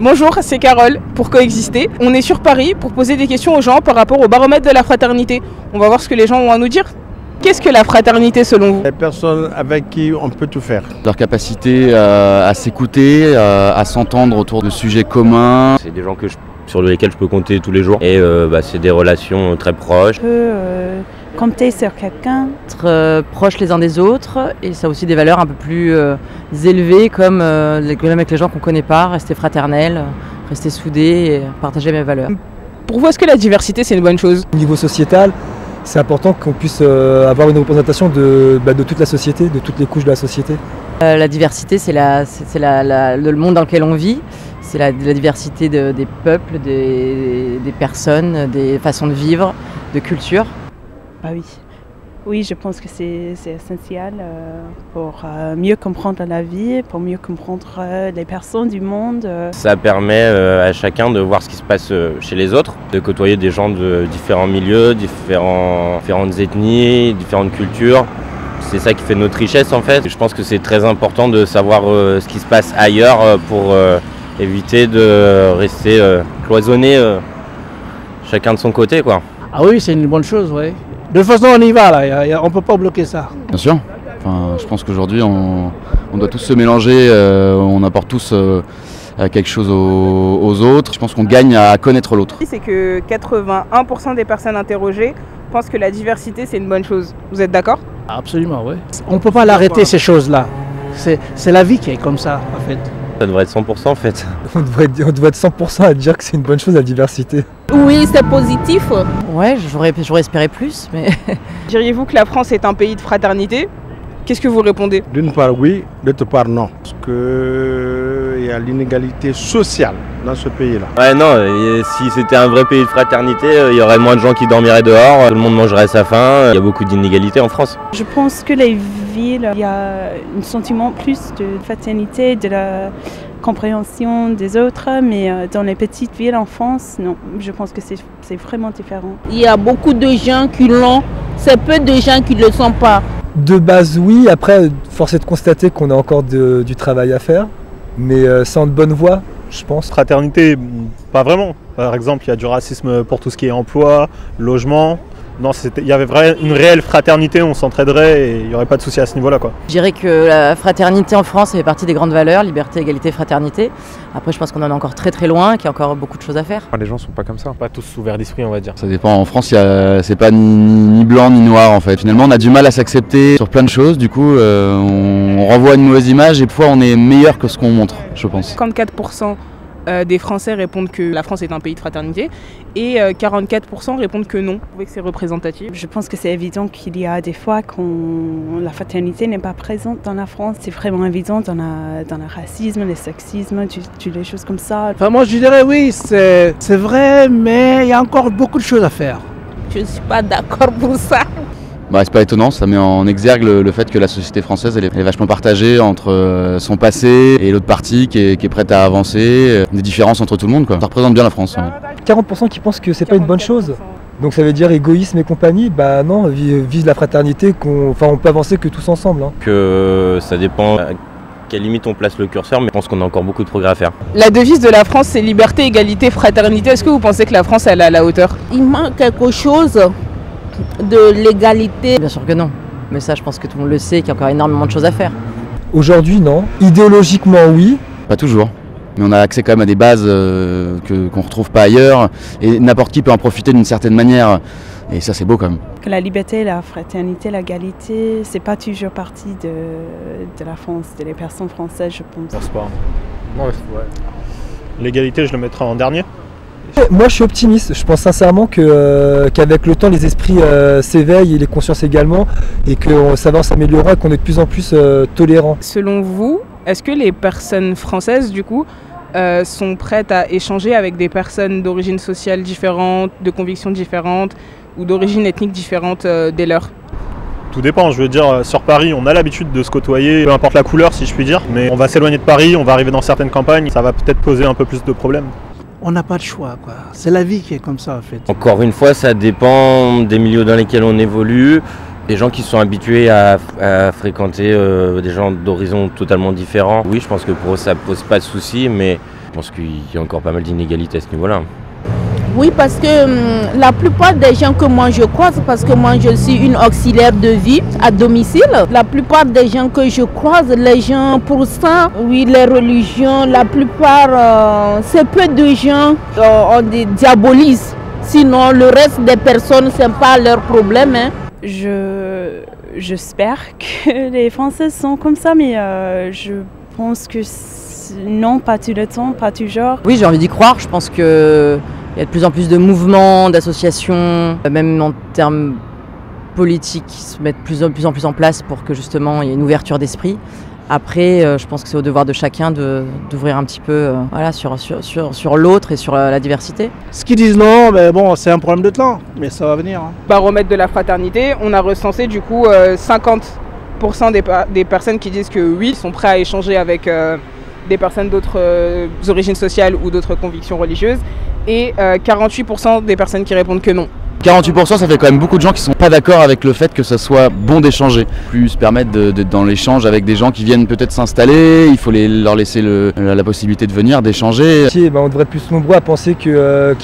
Bonjour, c'est Carole pour Coexister. On est sur Paris pour poser des questions aux gens par rapport au baromètre de la fraternité. On va voir ce que les gens ont à nous dire. Qu'est-ce que la fraternité selon vous? Les personnes avec qui on peut tout faire. Leur capacité à s'écouter, à s'entendre autour de sujets communs. C'est des gens sur lesquels je peux compter tous les jours et c'est des relations très proches. On peut compter sur quelqu'un. Être proches les uns des autres, et ça a aussi des valeurs un peu plus élevées comme même avec les gens qu'on ne connaît pas, rester fraternel, rester soudés et partager mes valeurs. Pour vous, est-ce que la diversité c'est une bonne chose? Au niveau sociétal, c'est important qu'on puisse avoir une représentation de toute la société, de toutes les couches de la société. La diversité, c'est le monde dans lequel on vit, c'est la diversité des peuples, des personnes, des façons de vivre, de culture. Ah oui. Oui, je pense que c'est essentiel pour mieux comprendre la vie, pour mieux comprendre les personnes du monde. Ça permet à chacun de voir ce qui se passe chez les autres, de côtoyer des gens de différents milieux, différentes ethnies, différentes cultures. C'est ça qui fait notre richesse en fait. Je pense que c'est très important de savoir ce qui se passe ailleurs pour éviter de rester cloisonné chacun de son côté, quoi. Ah oui, c'est une bonne chose, oui. De toute façon, on y va là, on ne peut pas bloquer ça. Bien sûr. Enfin, je pense qu'aujourd'hui, on doit tous se mélanger, on apporte tous quelque chose aux autres. Je pense qu'on gagne à connaître l'autre. C'est que 81% des personnes interrogées pensent que la diversité c'est une bonne chose. Vous êtes d'accord? Absolument, oui. On ne peut pas l'arrêter ces choses-là. C'est la vie qui est comme ça, en fait. Ça devrait être 100% en fait. On devrait être 100% à dire que c'est une bonne chose la diversité. Oui, c'est positif. Ouais, j'aurais espéré plus, mais... Diriez-vous que la France est un pays de fraternité? Qu'est-ce que vous répondez? D'une part oui, d'autre part non. Parce qu'il y a l'inégalité sociale dans ce pays-là. Ouais non, si c'était un vrai pays de fraternité, il y aurait moins de gens qui dormiraient dehors, tout le monde mangerait sa faim. Il y a beaucoup d'inégalités en France. Je pense que les villes, il y a un sentiment plus de fraternité, de la compréhension des autres, mais dans les petites villes en France, non, je pense que c'est vraiment différent. Il y a beaucoup de gens qui l'ont, c'est peu de gens qui ne le sont pas. De base oui, après force est de constater qu'on a encore du travail à faire, mais c'est en bonne voie, je pense. Fraternité, pas vraiment. Par exemple, il y a du racisme pour tout ce qui est emploi, logement. Non, il y avait une réelle fraternité, on s'entraiderait et il n'y aurait pas de souci à ce niveau-là, quoi. Je dirais que la fraternité en France fait partie des grandes valeurs, liberté, égalité, fraternité. Après, je pense qu'on en est encore très très loin, qu'il y a encore beaucoup de choses à faire. Les gens sont pas comme ça, pas tous ouverts d'esprit, on va dire. Ça dépend. En France, c'est pas ni blanc ni noir en fait. Finalement, on a du mal à s'accepter sur plein de choses. Du coup, on renvoie une mauvaise image et parfois on est meilleur que ce qu'on montre, je pense. 54% des Français répondent que la France est un pays de fraternité et 44% répondent que non. Vous trouvez que c'est représentatif? Je pense que c'est évident qu'il y a des fois quand la fraternité n'est pas présente dans la France. C'est vraiment évident dans le racisme, le sexisme, toutes les choses comme ça. Enfin, moi je dirais oui, c'est vrai, mais il y a encore beaucoup de choses à faire. Je ne suis pas d'accord pour ça. C'est pas étonnant, ça met en exergue le fait que la société française elle est vachement partagée entre son passé et l'autre partie qui est prête à avancer, des différences entre tout le monde, quoi. Ça représente bien la France. Ouais. 40% qui pensent que c'est pas une bonne chose. Donc ça veut dire égoïsme et compagnie, non, vise la fraternité, on peut avancer que tous ensemble. Hein. Que ça dépend à quelle limite on place le curseur, mais je pense qu'on a encore beaucoup de progrès à faire. La devise de la France c'est liberté, égalité, fraternité. Est-ce que vous pensez que la France elle est à la hauteur? Il manque quelque chose de l'égalité. Bien sûr que non, mais ça je pense que tout le monde le sait, qu'il y a encore énormément de choses à faire. Aujourd'hui non, idéologiquement oui. Pas toujours, mais on a accès quand même à des bases qu'on retrouve pas ailleurs et n'importe qui peut en profiter d'une certaine manière et ça c'est beau quand même. Que la liberté, la fraternité, l'égalité, c'est pas toujours partie de la France, des personnes françaises je pense. C'est pas... Non, ouais. L'égalité je le mettrai en dernier. Moi je suis optimiste, je pense sincèrement qu'avec le temps les esprits s'éveillent et les consciences également et que ça va s'améliorer et qu'on est de plus en plus tolérants. Selon vous, est-ce que les personnes françaises du coup sont prêtes à échanger avec des personnes d'origine sociale différente, de convictions différentes ou d'origine ethnique différente des leurs? Tout dépend, je veux dire, sur Paris, on a l'habitude de se côtoyer, peu importe la couleur si je puis dire, mais on va s'éloigner de Paris, on va arriver dans certaines campagnes, ça va peut-être poser un peu plus de problèmes. On n'a pas de choix, quoi. C'est la vie qui est comme ça, en fait. Encore une fois, ça dépend des milieux dans lesquels on évolue. Des gens qui sont habitués à fréquenter des gens d'horizons totalement différents. Oui, je pense que pour eux, ça ne pose pas de soucis, mais Je pense qu'il y a encore pas mal d'inégalités à ce niveau-là. Oui, parce que la plupart des gens que moi je croise, parce que moi je suis une auxiliaire de vie à domicile, la plupart des gens que je croise, les gens pour ça, oui, les religions, la plupart, c'est peu de gens on diabolise. Sinon, le reste des personnes, ce n'est pas leur problème. Hein. J'espère que les Français sont comme ça, mais je pense que non, pas tout le temps, pas toujours. Oui, j'ai envie d'y croire. Je pense que il y a de plus en plus de mouvements, d'associations, même en termes politiques, qui se mettent de plus en plus en place pour que justement il y ait une ouverture d'esprit. Après, je pense que c'est au devoir de chacun d'ouvrir un petit peu voilà, sur l'autre et sur la diversité. Ce qu'ils disent non, mais bon, c'est un problème de temps, mais ça va venir. Hein. Baromètre de la fraternité, on a recensé du coup 50% des personnes qui disent que oui, sont prêts à échanger avec des personnes d'autres origines sociales ou d'autres convictions religieuses, et 48% des personnes qui répondent que non. 48%, ça fait quand même beaucoup de gens qui sont pas d'accord avec le fait que ça soit bon d'échanger. Plus se permettre d'être dans l'échange avec des gens qui viennent peut-être s'installer, il faut leur laisser la possibilité de venir, d'échanger. On devrait être plus nombreux à penser qu'il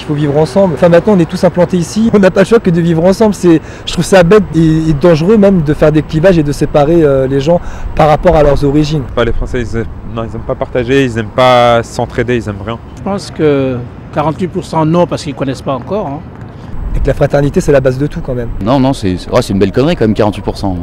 faut vivre ensemble. Enfin maintenant on est tous implantés ici, on n'a pas le choix que de vivre ensemble. Je trouve ça bête et dangereux même de faire des clivages et de séparer les gens par rapport à leurs origines. Les Français, ils aiment pas partager, ils aiment pas s'entraider, ils aiment rien. Je pense que 48% non, parce qu'ils ne connaissent pas encore. Hein. Et que la fraternité c'est la base de tout quand même. Non, c'est une belle connerie quand même, 48%.